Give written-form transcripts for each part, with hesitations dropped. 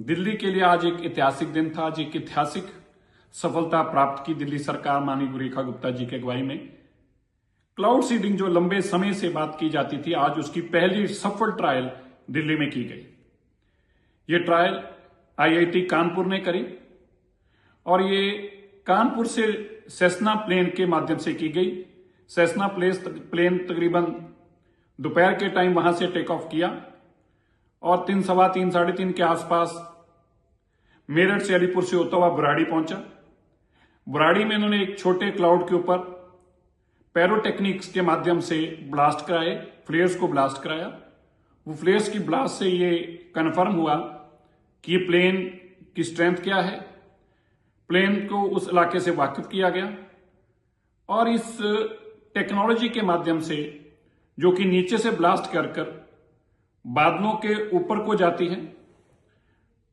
दिल्ली के लिए आज एक ऐतिहासिक दिन था। आज एक ऐतिहासिक सफलता प्राप्त की दिल्ली सरकार माननीय रेखा गुप्ता जी की अगुवाई में। क्लाउड सीडिंग जो लंबे समय से बात की जाती थी, आज उसकी पहली सफल ट्रायल दिल्ली में की गई। ये ट्रायल आईआईटी कानपुर ने करी और ये कानपुर से सेस्ना प्लेन के माध्यम से की गई। सेस्ना प्लेन तकरीबन दोपहर के टाइम वहां से टेक ऑफ किया और 3, सवा 3, 3:30 के आसपास मेरठ से अलीपुर से होता हुआ बुराड़ी पहुंचा। बुराड़ी में इन्होंने एक छोटे क्लाउड के ऊपर पैरोटेक्निक्स के माध्यम से ब्लास्ट कराए, फ्लेयर्स को ब्लास्ट कराया। वो फ्लेयर्स की ब्लास्ट से ये कन्फर्म हुआ कि ये प्लेन की स्ट्रेंथ क्या है। प्लेन को उस इलाके से वाकिफ किया गया और इस टेक्नोलॉजी के माध्यम से, जो कि नीचे से ब्लास्ट कर बादलों के ऊपर को जाती है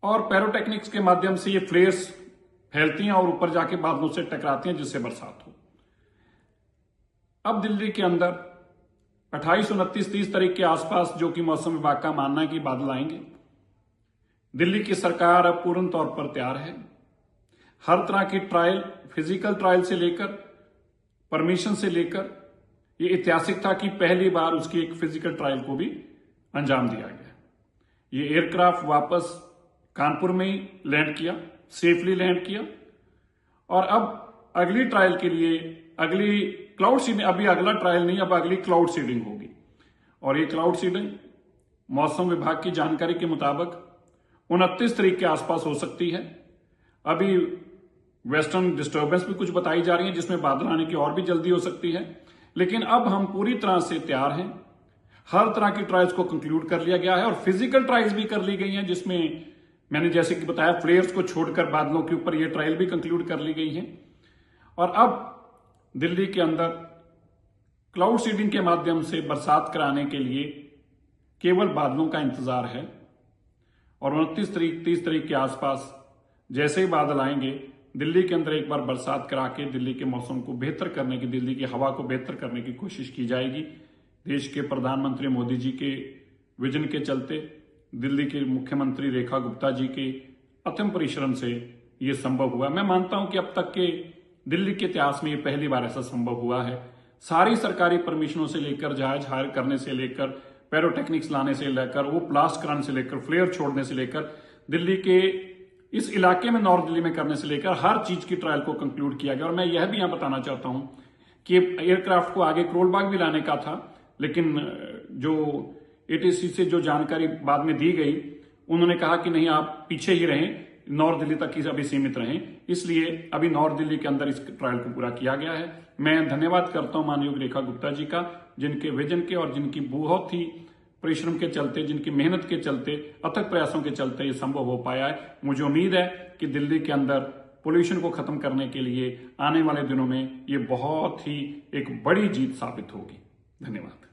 और पैरोटेक्निक्स के माध्यम से ये फ्लेयर्स फैलती हैं और ऊपर जाके बादलों से टकराती हैं, जिससे बरसात हो। अब दिल्ली के अंदर 28, 29, 30 तारीख के आसपास, जो कि मौसम विभाग का मानना है कि बादल आएंगे, दिल्ली की सरकार अब पूर्ण तौर पर तैयार है। हर तरह की ट्रायल, फिजिकल ट्रायल से लेकर परमिशन से लेकर, ये ऐतिहासिक था कि पहली बार उसकी एक फिजिकल ट्रायल को भी अंजाम दिया गया। ये एयरक्राफ्ट वापस कानपुर में ही लैंड किया, सेफली लैंड किया और अब अगली ट्रायल के लिए अगली क्लाउड सीडिंग, अभी अगला ट्रायल नहीं, अब अगली क्लाउड सीडिंग होगी। और ये क्लाउड सीडिंग मौसम विभाग की जानकारी के मुताबिक 29 तारीख के आसपास हो सकती है। अभी वेस्टर्न डिस्टर्बेंस भी कुछ बताई जा रही है, जिसमें बादल आने की और भी जल्दी हो सकती है। लेकिन अब हम पूरी तरह से तैयार हैं। हर तरह की ट्रायल्स को कंक्लूड कर लिया गया है और फिजिकल ट्रायल्स भी कर ली गई हैं, जिसमें मैंने जैसे कि बताया फ्लेयर्स को छोड़कर बादलों के ऊपर ये ट्रायल भी कंक्लूड कर ली गई है। और अब दिल्ली के अंदर क्लाउड सीडिंग के माध्यम से बरसात कराने के लिए केवल बादलों का इंतजार है और 29 तारीख, 30 तारीख के आसपास जैसे ही बादल आएंगे, दिल्ली के अंदर एक बार बरसात करा के दिल्ली के मौसम को बेहतर करने की, दिल्ली की हवा को बेहतर करने की कोशिश की जाएगी। देश के प्रधानमंत्री मोदी जी के विजन के चलते, दिल्ली के मुख्यमंत्री रेखा गुप्ता जी के अथम परिश्रम से ये संभव हुआ। मैं मानता हूं कि अब तक के दिल्ली के इतिहास में ये पहली बार ऐसा संभव हुआ है। सारी सरकारी परमिशनों से लेकर, जहाज हायर करने से लेकर, पैरोटेक्निक्स लाने से लेकर, वो ब्लास्ट कराने से लेकर, फ्लेयर छोड़ने से लेकर, दिल्ली के इस इलाके में, नॉर्थ दिल्ली में करने से लेकर, हर चीज की ट्रायल को कंक्लूड किया गया। और मैं यह भी यहां बताना चाहता हूं कि एयरक्राफ्ट को आगे करोलबाग भी लाने का था, लेकिन जो एटीसी से जो जानकारी बाद में दी गई, उन्होंने कहा कि नहीं, आप पीछे ही रहें, नॉर्थ दिल्ली तक ही अभी सीमित रहें। इसलिए अभी नॉर्थ दिल्ली के अंदर इस ट्रायल को पूरा किया गया है। मैं धन्यवाद करता हूं माननीय रेखा गुप्ता जी का, जिनके विजन के और जिनकी बहुत ही परिश्रम के चलते, जिनकी मेहनत के चलते, अथक प्रयासों के चलते ये संभव हो पाया है। मुझे उम्मीद है कि दिल्ली के अंदर पोल्यूशन को खत्म करने के लिए आने वाले दिनों में ये बहुत ही एक बड़ी जीत साबित होगी। धन्यवाद।